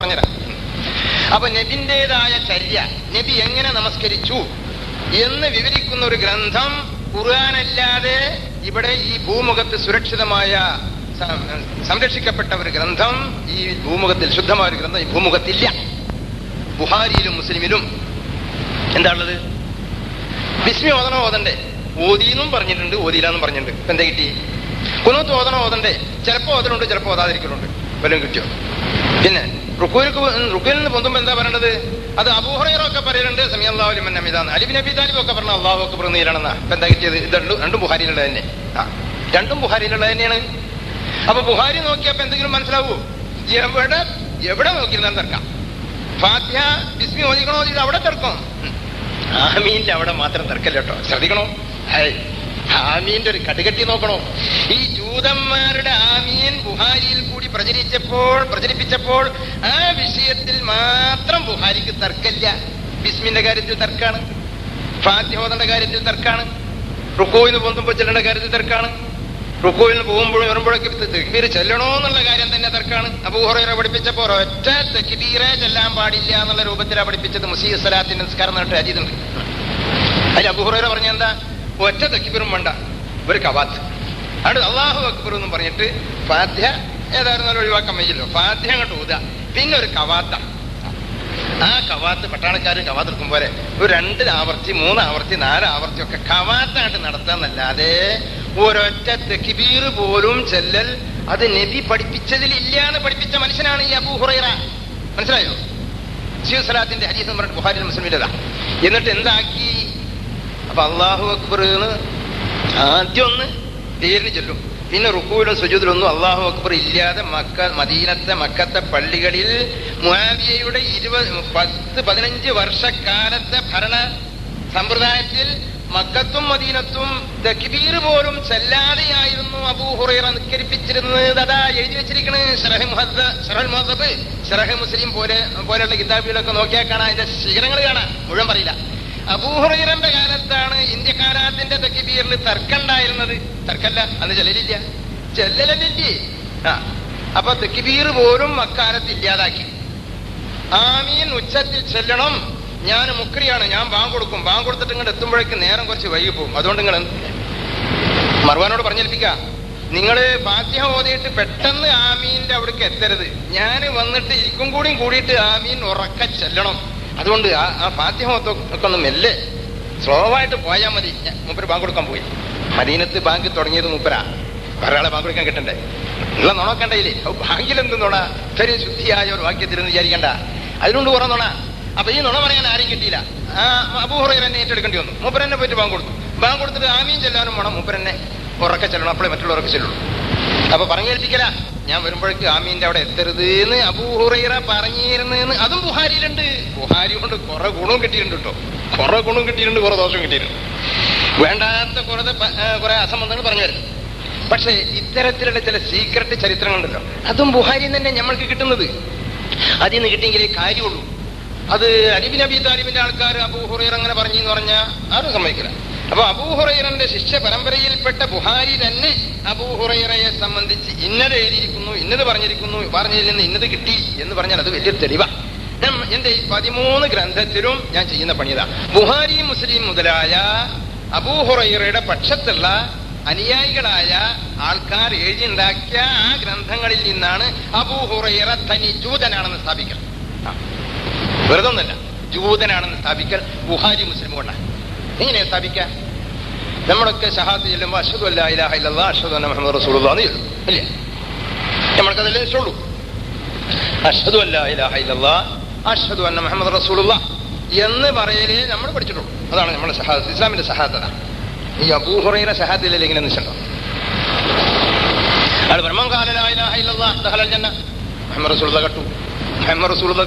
പറഞ്ഞുതരാം. അപ്പൊ നബിന്റേതായ ചര്യ, നബി എങ്ങനെ നമസ്കരിച്ചു എന്ന് വിവരിക്കുന്ന ഒരു ഗ്രന്ഥം ഖുർആനല്ലാതെ ഇവിടെ ഈ ഭൂമുഖത്ത് സുരക്ഷിതമായ സംരക്ഷിക്കപ്പെട്ട ഒരു ഗ്രന്ഥം ഈ ഭൂമുഖത്തിൽ, ശുദ്ധമായ ഒരു ഗ്രന്ഥം ഈ ഭൂമുഖത്തില്ല. ബുഹാരിയിലും മുസ്ലിമിലും എന്താ ഉള്ളത്? ബിസ്മി ഓതണോ ഓതണ്ടേ? ഓതിന്നും പറഞ്ഞിട്ടുണ്ട്, ഓതിയില്ലാന്നും പറഞ്ഞിട്ടുണ്ട്. ഇപ്പൊ എന്താ കിട്ടി? കുനൂത്ത് ഓതണോ ഓതണ്ടേ? ചിലപ്പോ ഓതലുണ്ട്, ചിലപ്പോ ഓതാതിരിക്കലുണ്ട്. വല്ലതും കിട്ടിയോ? പിന്നെ റുക്കുവിൽ നിന്ന് പൊന്തുമ്പോ എന്താ പറയേണ്ടത്? അത് അബൂ ഹുറൈറ ഒക്കെ പറയലുണ്ട്, സമിഅല്ലാഹു ലിമൻ ഹമിദാന്ന്. അലി ഇബ്നു അബീ താലിബ് ഒക്കെ പറഞ്ഞ അല്ലാഹു അക്ബർ നീലണെന്നാ. ഇപ്പൊ എന്താ കിട്ടിയത്? ഇത് രണ്ടും ബുഹാരിയിലുള്ളത് തന്നെ. രണ്ടും ബുഹാരിയിലുള്ളത് തന്നെയാണ്. അപ്പൊ ബുഹാരി നോക്കിയപ്പോ എന്തെങ്കിലും മനസ്സിലാവൂ? എവിടെ നോക്കിയിരുന്നാലും തർക്കാം. ഫാത്തിഹ ബിസ്മി ഓതിക്കണോ ഇത് അവിടെ തർക്കം. ആമീന്റെ അവിടെ മാത്രം തർക്കല്ല കേട്ടോ, ശ്രദ്ധിക്കണോ? ആമീന്റെ ഒരു കടുകട്ടി നോക്കണോ? ഈ ജൂതന്മാരുടെ ആമീൻ ബുഹാരിയിൽ കൂടി പ്രചരിപ്പിച്ചപ്പോൾ ആ വിഷയത്തിൽ മാത്രം ബുഹാരിക്ക് തർക്കമില്ല. ബിസ്മിന്റെ കാര്യത്തിൽ തർക്കാണ്, ഫാത്തിഹയുടെ കാര്യത്തിൽ തർക്കാണ്, റുക്കോയിന്ന് പൊന്തുമ്പോൾ ചെല്ലേണ്ട കാര്യത്തിൽ തർക്കാണ്, റുക്കോയിൽ പോകുമ്പോഴും വരുമ്പോഴൊക്കെ തക്ബീർ ചെല്ലണോ എന്നുള്ള കാര്യം തന്നെ തർക്കാണ്. അബൂ ഹുറൈറ പഠിപ്പിച്ചപ്പോൾ ഒറ്റ തക്ബീറേ ചെല്ലാൻ പാടില്ല എന്നുള്ള രൂപത്തിലാണ് പഠിപ്പിച്ചത്. മുസീഅ് സ്വലാത്തിന്റെ നിസ്കാരം എന്നിട്ട് ഹദീസുണ്ട്. അതിൽ അബൂ ഹുറൈറ പറഞ്ഞ എന്താ? ഒറ്റ തക്ബീറും വേണ്ട, ഒരു കവാത്ത്. അവിടെ അല്ലാഹു അക്ബർ എന്നും പറഞ്ഞിട്ട് ഫാത്തിഹ ഏതായിരുന്നാലും ഒഴിവാക്കാൻ വയ്യല്ലോ, ഫാത്തിഹ അങ്ങോട്ട് ഊതുക, പിന്നെ ഒരു കവാത്ത. ആ കവാത്ത് പട്ടാളക്കാർ കവാത്ത് എടുക്കും പോലെ ഒരു 2 ആവർത്തി 3 ആവർത്തി 4 ആവർത്തി ഒക്കെ കവാത്തായിട്ട് നടത്താന്നല്ലാതെ ഒരൊറ്റ തക്ബീർ പോലും ചെല്ലൽ അത് നബി പഠിപ്പിച്ചതിലില്ല എന്ന് പഠിപ്പിച്ച മനുഷ്യനാണ് ഈ അബൂ ഹുറൈറ. മനസ്സിലായോ? മുസീഅ് സ്വലാത്തിന്റെ ഹദീസ് എന്ന് പറഞ്ഞിട്ട് ബുഹാരിയിലും മുസ്ലിമിലതാ. എന്നിട്ട് എന്താക്കി? അപ്പൊ അല്ലാഹു അക്ബർ ആദ്യം ഒന്ന് പേരിന് ചൊല്ലും, പിന്നെ റുക്കൂയിലും സുജൂദിലൊന്നും അല്ലാഹു അക്ബർ ഇല്ലാതെ മക്കത്തെ പള്ളികളിൽ മുആവിയയുടെ 10-15 വർഷക്കാലത്തെ ഭരണ സമ്പ്രദായത്തിൽ മക്കത്തും മദീനത്തും തക്ബീർ പോലും ചെല്ലാതെയായിരുന്നു അബൂ ഹുറൈറ നിസ്കരിപ്പിച്ചിരുന്നത്. അതാ എഴുതി വെച്ചിരിക്കണ് ശറഹ് മുഹദ്ദബ്, ശറഹ് മുസ്ലിം പോലെയുള്ള കിതാബുകളൊക്കെ നോക്കിയാൽ കാണാം, അതിന്റെ ശിഖരങ്ങൾ കാണാം, മുഴുവൻ പറയില്ല. അബൂ ഹുറൈറന്റെ കാലത്താണ് ഇന്ത്യക്കാരാത്തിന്റെ തക്ബീറിൽ തർക്കമുണ്ടായിരുന്നത്. തർക്കല്ല, അന്ന് ചെല്ലലില്ലേ. അപ്പൊ തക്ബീർ പോലും അക്കാലത്ത് ഇല്ലാതാക്കി. ആമീൻ ഉച്ചത്തിൽ ചെല്ലണം. ഞാൻ മുക്രിയാണ്, ഞാൻ ബാങ്ക് കൊടുക്കും, ബാങ്ക് കൊടുത്തിട്ട് ഇങ്ങോട്ട് എത്തുമ്പോഴേക്ക് നേരം കുറച്ച് വൈകി പോകും. അതുകൊണ്ട് നിങ്ങൾ മർവാനോട് പറഞ്ഞേൽപ്പിക്ക, നിങ്ങള് ഫാത്തിഹ ഓതിയിട്ട് പെട്ടെന്ന് ആമീന്റെ അവിടേക്ക് എത്തരുത്. ഞാൻ വന്നിട്ട് ഇരിക്കും കൂടിയിട്ട് ആമീൻ ഉറക്ക ചെല്ലണം. അതുകൊണ്ട് ആ ഫാത്തിഹ ഒക്കെ ഒന്ന് മെല്ലെ സ്ലോവായിട്ട് പോയാൽ മതി. മൂപ്പര് ബാങ്ക് കൊടുക്കാൻ പോയി. മദീനത്ത് ബാങ്ക് തുടങ്ങിയത് മൂപ്പരാ. ഒരാളെ ബാങ്ക് കൊടുക്കാൻ കിട്ടണ്ടേ? ഉള്ള നുണക്കണ്ടയില്ലേ? ബാങ്കിലെന്ത് നുണ? ശരി, ശുദ്ധിയായ ഒരു വാക്യത്തിലെന്ന് വിചാരിക്കണ്ട, അതിനുണ്ട് കുറേ നുണ. അപ്പൊ ഈ നുണ പറയാൻ ആരും കിട്ടിയില്ല. അബൂ ഹുറൈറ തന്നെ ഏറ്റെടുക്കേണ്ടി വന്നു. മൂപ്പരെന്നെ പോയിട്ട് ബാങ്ക് കൊടുത്തു. ബാങ്ക് കൊടുത്തിട്ട് ആമീൻ ചെല്ലാനും വേണം, മൂപ്പരെന്നെ ഉറക്ക ചെല്ലണം, അപ്പോഴേ മറ്റുള്ളവർക്ക് ചെല്ലുള്ളൂ. അപ്പൊ പറഞ്ഞേൽപ്പിക്കല, ഞാൻ വരുമ്പോഴേക്ക് ആമീന്റെ അവിടെ എത്തരുത് എന്ന് അബൂ ഹുറൈറ പറഞ്ഞിരുന്നെന്ന്. അതും ബുഹാരിയിലുണ്ട്. ബുഹാരി കൊണ്ട് കുറെ ഗുണവും കിട്ടിയിട്ടുണ്ട് കേട്ടോ, കുറെ ഗുണവും കിട്ടിയിട്ടുണ്ട്, കുറെ ദോഷവും കിട്ടിയിട്ടുണ്ട്. വേണ്ടാത്ത കുറെ അസംബന്ധങ്ങൾ പറഞ്ഞു വരുന്നു. പക്ഷെ ഇത്തരത്തിലുള്ള ചില സീക്രട്ട് ചരിത്രങ്ങളുണ്ടല്ലോ, അതും ബുഹാരിയിൽ തന്നെ നമ്മൾക്ക് കിട്ടുന്നത്. അതിൽ നിന്ന് കിട്ടിയെങ്കിലേ കാര്യമുള്ളൂ. അത് അലി ഇബ്നു അബീ താലിബിന്റെ ആൾക്കാർ അബൂ ഹുറൈറ അങ്ങനെ പറഞ്ഞു എന്ന് പറഞ്ഞാൽ ആരും സമ്മതിക്കില്ല. അപ്പൊ അബൂ ഹുറൈറന്റെ ശിഷ്യ പരമ്പരയിൽപ്പെട്ട ബുഹാരി തന്നെ അബൂ ഹുറൈറയെ സംബന്ധിച്ച് ഇന്നത് എഴുതിയിരിക്കുന്നു, ഇന്നത് പറഞ്ഞതിൽ നിന്ന് ഇന്നത് കിട്ടി എന്ന് പറഞ്ഞാൽ അത് വലിയൊരു തെളിവാ. എന്റെ ഈ 13 ഗ്രന്ഥത്തിലും ഞാൻ ചെയ്യുന്ന പണിയതാ. ബുഹാരി മുസ്ലിം മുതലായ അബൂ ഹുറൈറയുടെ പക്ഷത്തുള്ള അനുയായികളായ ആൾക്കാർ എഴുതിയുണ്ടാക്കിയ ആ ഗ്രന്ഥങ്ങളിൽ നിന്നാണ് അബൂ ഹുറൈറ തനി ജൂതനാണെന്ന് സ്ഥാപിക്കൽ. വെറുതെ ഒന്നല്ല, ജൂതനാണെന്ന് സ്ഥാപിക്കൽ ബുഹാരി മുസ്ലിം കൊണ്ടാണ്. എങ്ങനെ സ്ഥാപിക്കാം? നമ്മളൊക്കെ ഷഹാദത്ത് ചെല്ലുമ്പോൾ അഷ്ഹദു അല്ലാ ഇലാഹ ഇല്ലല്ലാഹ് അഷ്ഹദു അന്ന മുഹമ്മദ് റസൂലുള്ളാഹ് എന്ന് ചൊല്ലും, ഇല്ലേ? നമ്മൾക്കതല്ലേ ഇഷ്ടമുള്ളൂ. അഷ്ഹദു അല്ലാ ഇലാഹ ഇല്ലല്ലാഹ് അഷ്ഹദു അന്ന മുഹമ്മദ് റസൂലുള്ളാഹ് എന്ന് പറയലേ നമ്മൾ പഠിച്ചിട്ടുള്ളൂ. അതാണ് നമ്മുടെ ഷഹാദത്ത്, ഇസ്ലാമിന്റെ ഷഹാദത്ത്. ഈ അബൂ ഹുറൈറ ഷഹാദത്തിലല്ലേ ഇങ്ങനെ നിശ്ചയം? അത് ബ്രഹ്മം ഖാല ലാ ഇലാഹ ഇല്ലല്ലാഹ് ദഖലൽ ജന്ന, മുഹമ്മദ് റസൂലുള്ളാഹ്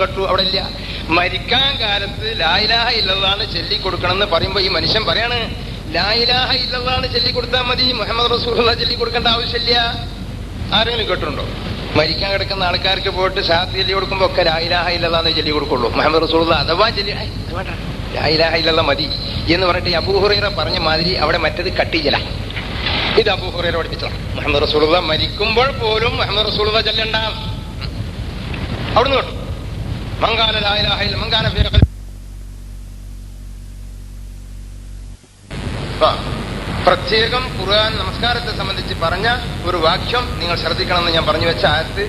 കട്ടു. അവിടെ ഇല്ല. മരിക്കാൻ കാലത്ത് ലാ ഇലാഹ ഇല്ലല്ലാഹ് എന്ന് ചൊല്ലിക്കൊടുക്കണം എന്ന് പറയുമ്പോ ഈ മനുഷ്യൻ പറയാണ്, ലാ ഇലാഹ ഇല്ലല്ലാഹ് എന്ന് ചൊല്ലിക്കൊടുത്താൽ മതി, മുഹമ്മദ് റസൂലുള്ളാഹ് ചൊല്ലിക്കൊടുക്കേണ്ട ആവശ്യമില്ല. ആരെങ്കിലും കേട്ടിട്ടുണ്ടോ? മരിക്കാൻ കിടക്കുന്ന ആൾക്കാർക്ക് പോയിട്ട് ഷഹാദത്ത് ചൊല്ലി കൊടുക്കുമ്പോ ഒക്കെ ലാ ഇലാഹ ഇല്ലല്ലാഹ് എന്ന് ചൊല്ലി കൊടുക്കുള്ളൂ. മുഹമ്മദ് റസൂലുള്ളാഹ് അഥവാ വേണ്ട, ലാ ഇലാഹ ഇല്ലല്ലാഹ് മതി എന്ന് പറഞ്ഞിട്ട് അബൂ ഹുറൈറ പറഞ്ഞ മാതിരി അവിടെ മറ്റത് കട്ടിച്ചല. ഇത് അബൂ ഹുറൈറ പഠിപ്പിച്ചതാണ്. മുഹമ്മദ് റസൂലുള്ളാഹ് മരിക്കുമ്പോൾ പോലും മുഹമ്മദ് റസൂലുള്ളാഹ് ചൊല്ലണ്ട. അവിടുന്ന് കേട്ടു. മങ്കാന ലാ ഇലാഹ ഇല്ല മങ്കാന ഫീ പ്രത്യേകം ഖുർആൻ നമസ്കാരത്തെ സംബന്ധിച്ച് പറഞ്ഞ ഒരു വാക്യം നിങ്ങൾ ശ്രദ്ധിക്കണമെന്ന് ഞാൻ പറഞ്ഞു വെച്ച ആയത്ത്